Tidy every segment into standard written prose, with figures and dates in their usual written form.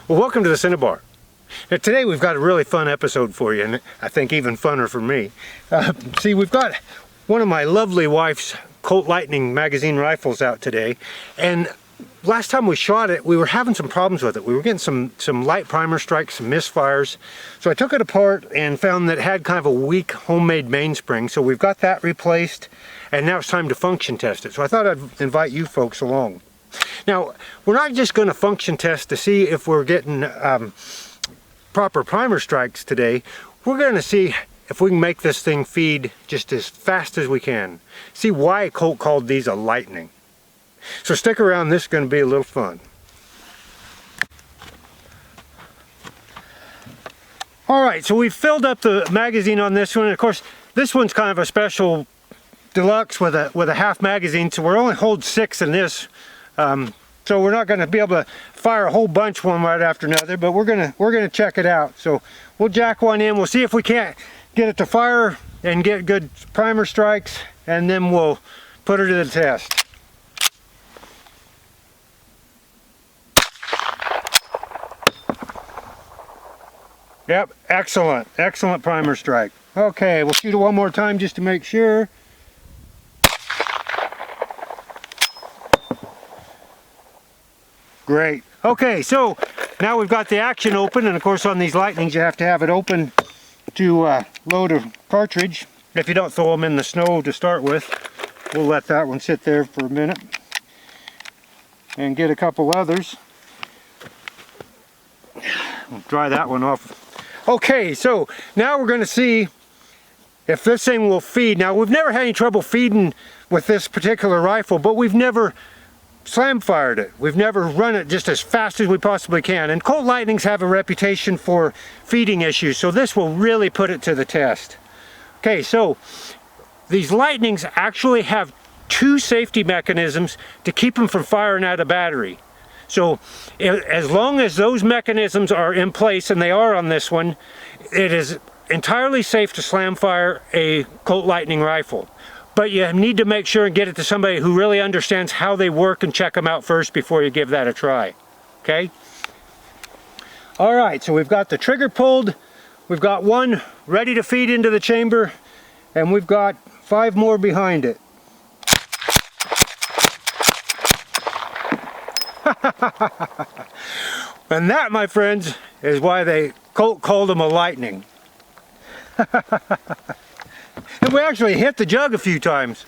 Well, welcome to the Cinnabar. Now, today we've got a really fun episode for you, and I think even funner for me. See, we've got one of my lovely wife's Colt Lightning magazine rifles out today, and last time we shot it, we were having some problems with it. We were getting some light primer strikes, some misfires. So I took it apart and found that it had kind of a weak homemade mainspring. So we've got that replaced, and now it's time to function test it. So I thought I'd invite you folks along. Now, we're not just going to function test to see if we're getting proper primer strikes today. We're going to see if we can make this thing feed just as fast as we can. See why Colt called these a Lightning. So stick around, this is going to be a little fun. Alright, so we've filled up the magazine on this one. Of course, this one's kind of a special deluxe with a half magazine, so we're only hold 6 in this. So we're not going to be able to fire a whole bunch one right after another, but we're gonna check it out. So we'll jack one in, we'll see if we can't get it to fire and get good primer strikes, and then we'll put her to the test. Yep, excellent primer strike. Okay, we'll shoot it one more time just to make sure. Great. Okay, so now we've got the action open, and of course on these Lightnings you have to have it open to load a cartridge. If you don't throw them in the snow to start with, we'll let that one sit there for a minute and get a couple others. We'll dry that one off. Okay, so now we're going to see if this thing will feed. Now, we've never had any trouble feeding with this particular rifle, but we've never slam fired it. We've never run it just as fast as we possibly can. And Colt Lightnings have a reputation for feeding issues, so this will really put it to the test. Okay, so these Lightnings actually have 2 safety mechanisms to keep them from firing out of battery. So as long as those mechanisms are in place, and they are on this one, it is entirely safe to slam fire a Colt Lightning rifle. But you need to make sure and get it to somebody who really understands how they work and check them out first before you give that a try. Okay? Alright, so we've got the trigger pulled, we've got one ready to feed into the chamber, and we've got 5 more behind it. And that, my friends, is why Colt called them a Lightning. And we actually hit the jug a few times.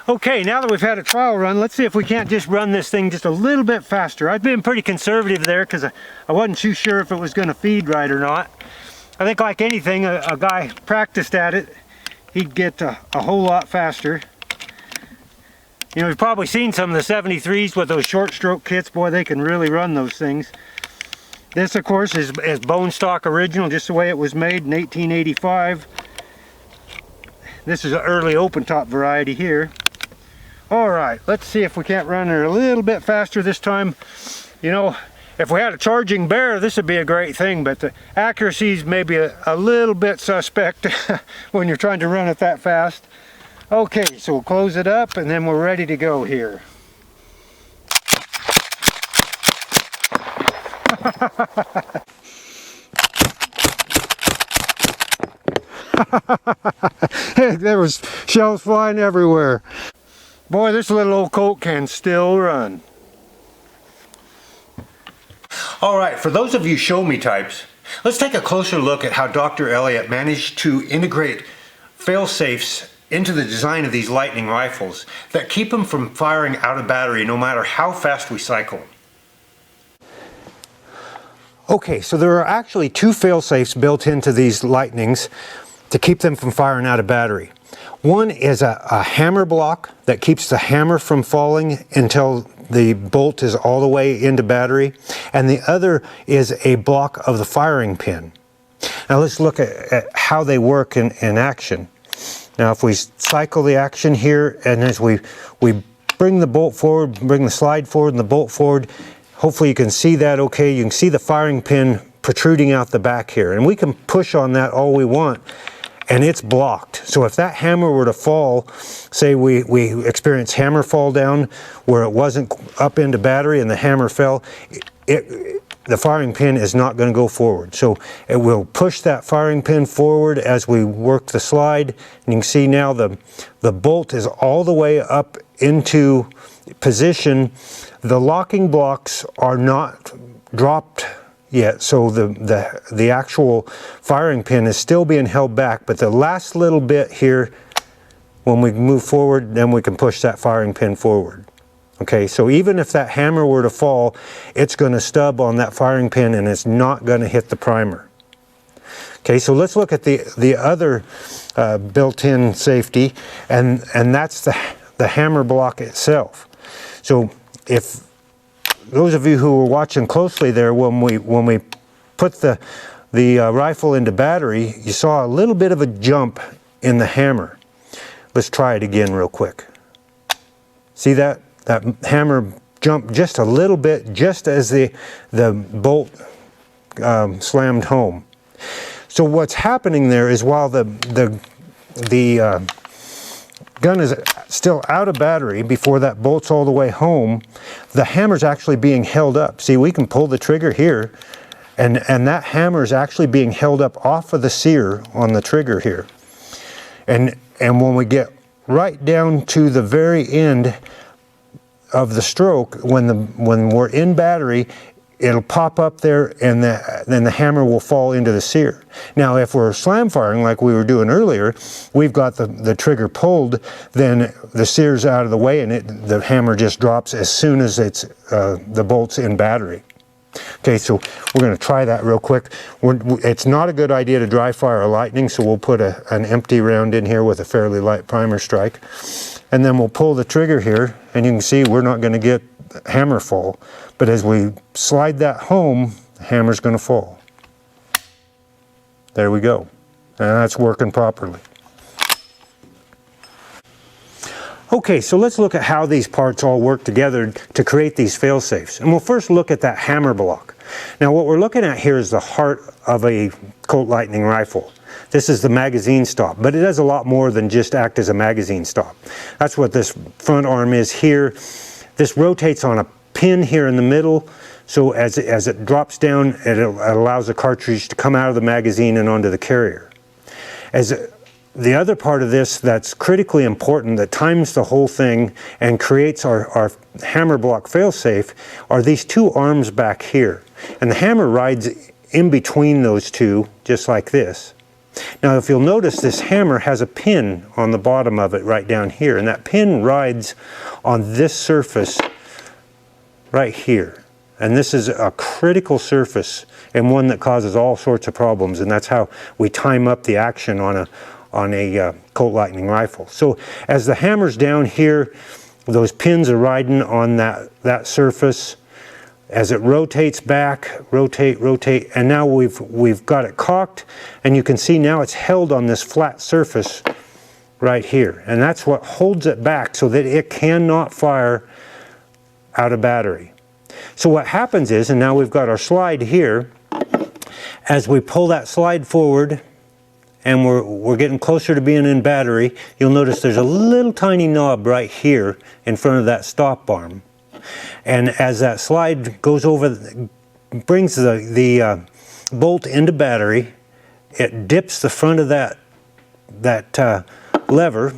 Okay, now that we've had a trial run, let's see if we can't just run this thing just a little bit faster. I've been pretty conservative there because I wasn't too sure if it was going to feed right or not. I think like anything, a guy practiced at it, he'd get a whole lot faster. You know, you've probably seen some of the 73s with those short stroke kits. Boy, they can really run those things. This, of course, is bone stock original, just the way it was made in 1885. This is an early open top variety here. Alright, let's see if we can't run her a little bit faster this time. You know, if we had a charging bear, this would be a great thing, but the accuracy is maybe a little bit suspect when you're trying to run it that fast. Okay, so we'll close it up and then we're ready to go here. There was shells flying everywhere. Boy, this little old Colt can still run. Alright, for those of you show me types, let's take a closer look at how Dr. Elliott managed to integrate fail-safes into the design of these Lightning rifles that keep them from firing out of battery no matter how fast we cycle them. Okay, so there are actually 2 fail-safes built into these Lightnings to keep them from firing out of battery. One is a hammer block that keeps the hammer from falling until the bolt is all the way into battery, and the other is a block of the firing pin. Now let's look at how they work in action. Now if we cycle the action here, and as we bring the bolt forward, bring the slide forward and the bolt forward, hopefully you can see that okay. You can see the firing pin protruding out the back here, and we can push on that all we want, and it's blocked. So if that hammer were to fall, say we experience hammer fall down where it wasn't up into battery and the hammer fell, the firing pin is not going to go forward. So it will push that firing pin forward as we work the slide. And you can see now the bolt is all the way up into position. The locking blocks are not dropped yet, so the actual firing pin is still being held back, but the last little bit here, when we move forward, then we can push that firing pin forward. Okay, so even if that hammer were to fall, it's going to stub on that firing pin and it's not going to hit the primer. Okay, so let's look at the other built-in safety, and that's the hammer block itself. So if those of you who were watching closely there, when we put the rifle into battery, you saw a little bit of a jump in the hammer. Let's try it again real quick. See that? That hammer jumped just a little bit, just as the bolt slammed home. So what's happening there is while the gun is still out of battery before that bolt's all the way home, the hammer's actually being held up. See, we can pull the trigger here, and that hammer is actually being held up off of the sear on the trigger here. And when we get right down to the very end of the stroke, when we're in battery, it'll pop up there, and then the hammer will fall into the sear. Now, if we're slam firing like we were doing earlier, we've got the trigger pulled, then the sear's out of the way, and the hammer just drops as soon as it's the bolt's in battery. Okay, so we're going to try that real quick. It's not a good idea to dry fire a Lightning, so we'll put an empty round in here with a fairly light primer strike. And then we'll pull the trigger here, and you can see we're not going to get hammer fall. But as we slide that home, the hammer's going to fall. There we go. And that's working properly. Okay, so let's look at how these parts all work together to create these fail-safes. And we'll first look at that hammer block. Now what we're looking at here is the heart of a Colt Lightning rifle. This is the magazine stop, but it does a lot more than just act as a magazine stop. That's what this front arm is here. This rotates on a pin here in the middle, so as it drops down, it allows the cartridge to come out of the magazine and onto the carrier. The other part of this that's critically important, that times the whole thing and creates our hammer block failsafe, are these two arms back here. And the hammer rides in between those two, just like this. Now if you'll notice, this hammer has a pin on the bottom of it right down here, and that pin rides on this surface right here. And this is a critical surface and one that causes all sorts of problems, and that's how we time up the action on a Colt Lightning rifle. So as the hammer's down here, those pins are riding on that surface. As it rotates back, rotate, and now we've got it cocked, and you can see now it's held on this flat surface right here. And that's what holds it back so that it cannot fire out of battery. So what happens is, and now we've got our slide here, as we pull that slide forward, and we're getting closer to being in battery, you'll notice there's a little tiny knob right here in front of that stop arm. And as that slide goes over, brings the bolt into battery, it dips the front of that lever,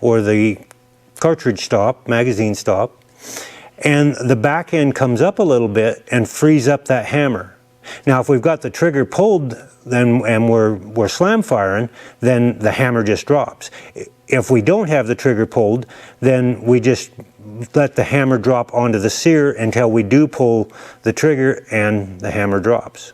or the cartridge stop, magazine stop, and the back end comes up a little bit and frees up that hammer. Now if we've got the trigger pulled and we're slam firing, then the hammer just drops. If we don't have the trigger pulled, then we just let the hammer drop onto the sear until we do pull the trigger and the hammer drops.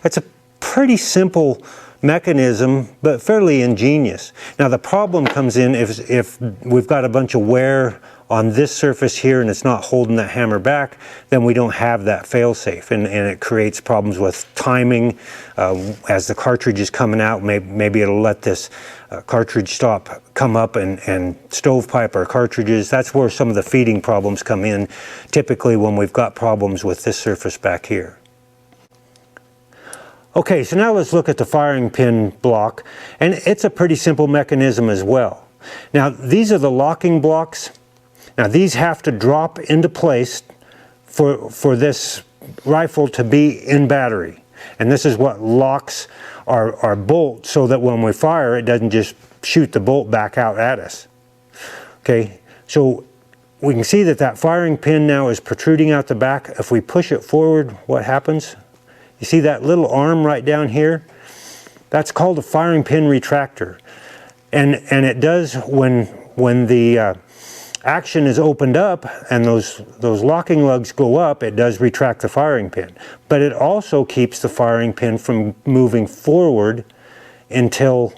It's a pretty simple mechanism, but fairly ingenious. Now the problem comes in if we've got a bunch of wear on this surface here and it's not holding that hammer back, then we don't have that fail-safe, and it creates problems with timing. As the cartridge is coming out, maybe it'll let this cartridge stop come up and stovepipe our cartridges. That's where some of the feeding problems come in, typically when we've got problems with this surface back here. Okay, so now let's look at the firing pin block, and it's a pretty simple mechanism as well. Now these are the locking blocks. Now these have to drop into place for this rifle to be in battery, and this is what locks our bolt so that when we fire it doesn't just shoot the bolt back out at us. Okay, so we can see that that firing pin now is protruding out the back. If we push it forward, what happens? You see that little arm right down here? That's called a firing pin retractor. And it does when the action is opened up and those locking lugs go up, it does retract the firing pin. But it also keeps the firing pin from moving forward until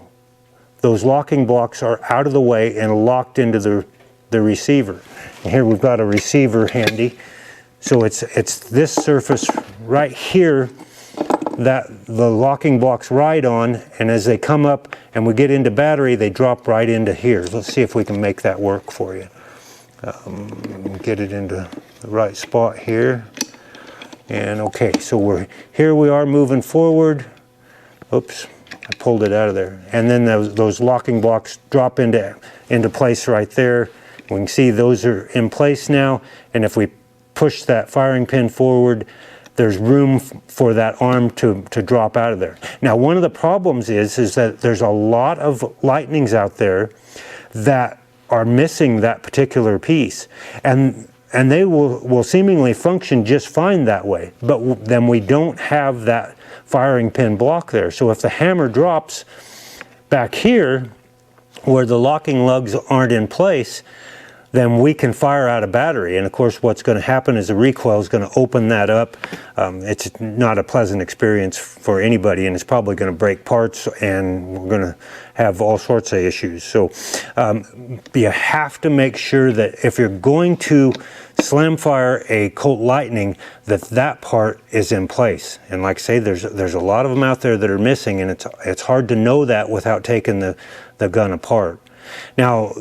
those locking blocks are out of the way and locked into the receiver. And here we've got a receiver handy. So it's this surface right here that the locking blocks ride on, and as they come up and we get into battery, they drop right into here. Let's see if we can make that work for you. Get it into the right spot here. And okay, so here we are moving forward. Oops, I pulled it out of there. And then those locking blocks drop into place right there. We can see those are in place now, and if we push that firing pin forward, there's room for that arm to drop out of there. Now, one of the problems is that there's a lot of Lightnings out there that are missing that particular piece, and they will seemingly function just fine that way, but then we don't have that firing pin block there. So if the hammer drops back here where the locking lugs aren't in place, then we can fire out a battery. And of course what's going to happen is the recoil is going to open that up. It's not a pleasant experience for anybody, and it's probably going to break parts, and we're going to have all sorts of issues. So you have to make sure that if you're going to slam fire a Colt Lightning, that part is in place. And like I say, there's a lot of them out there that are missing, and it's hard to know that without taking the gun apart. Now,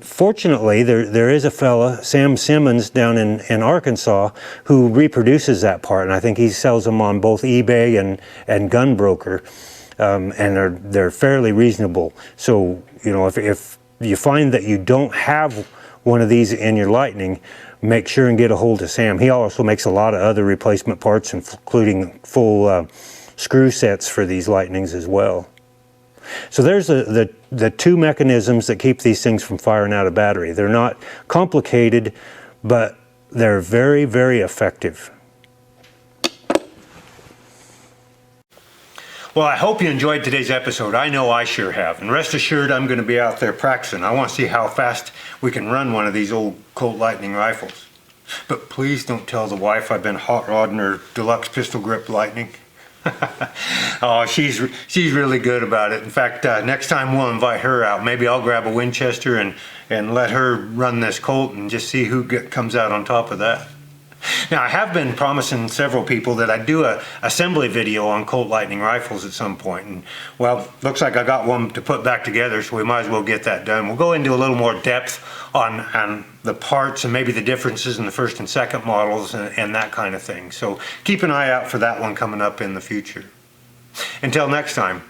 fortunately, there is a fella, Sam Simmons, down in Arkansas, who reproduces that part, and I think he sells them on both eBay and Gunbroker, and they're fairly reasonable. So, you know, if you find that you don't have one of these in your Lightning, make sure and get a hold of Sam. He also makes a lot of other replacement parts, including full screw sets for these Lightnings as well. So there's the two mechanisms that keep these things from firing out of battery. They're not complicated, but they're very, very effective. Well, I hope you enjoyed today's episode. I know I sure have. And rest assured, I'm going to be out there practicing. I want to see how fast we can run one of these old Colt Lightning rifles. But please don't tell the wife I've been hot rodding her deluxe pistol grip Lightning. Oh, she's really good about it. In fact, next time we'll invite her out. Maybe I'll grab a Winchester and let her run this Colt and just see who comes out on top of that. Now, I have been promising several people that I'd do a assembly video on Colt Lightning rifles at some point, and well, looks like I got one to put back together, so we might as well get that done. We'll go into a little more depth on the parts and maybe the differences in the first and second models and that kind of thing. So keep an eye out for that one coming up in the future. Until next time,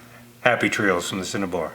happy trails from the Cinnabar.